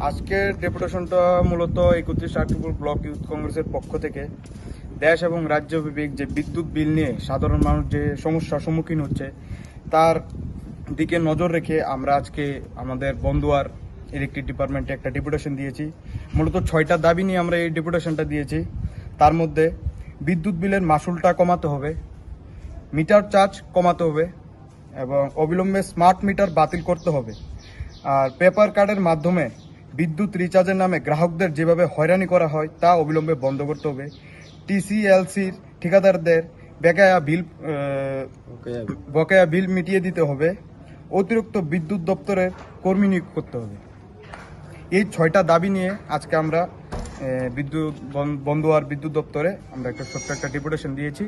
আজকের ডেপুটেশনটা মূলত 31 আক্টোবর block youth কংগ্রেসের পক্ষ থেকে দেশ এবং রাজ্যব্যাপী যে বিদ্যুৎ বিল নিয়ে সাধারণ মানুষ যে সমস্যার সম্মুখীন হচ্ছে তার দিকে নজর রেখে আমরা আজকে আমাদের বন্দুয়ার ইলেকট্রিক ডিপার্টমেন্টে একটা ডেপুটেশন দিয়েছি। মূলত 6টা দাবি নিয়ে আমরা এই ডেপুটেশনটা দিয়েছি। তার মধ্যে বিদ্যুৎ বিলের মাসুলটা কমাতে হবে, মিটার চার্জ কমাতে হবে এবং অবিলম্বে স্মার্ট মিটার বাতিল করতে হবে। আর পেপার কার্ডের মাধ্যমে বিদ্যুৎ রিচার্জের নামে গ্রাহকদের যেভাবে হয়রানি করা হয় তা অবিলম্বে বন্ধ করতে হবে। টিসিএলসির ঠিকাদারদের বকেয়া বিল মিটিয়ে দিতে হবে। অতিরিক্ত বিদ্যুৎ দপ্তরের কর্মী নিয়োগ করতে হবে। এই 6টা দাবি নিয়ে আজকে আমরা বন্দুয়ার বিদ্যুৎ দপ্তরে আমরা ছোট্ট একটা ডেপুটেশন দিয়েছি।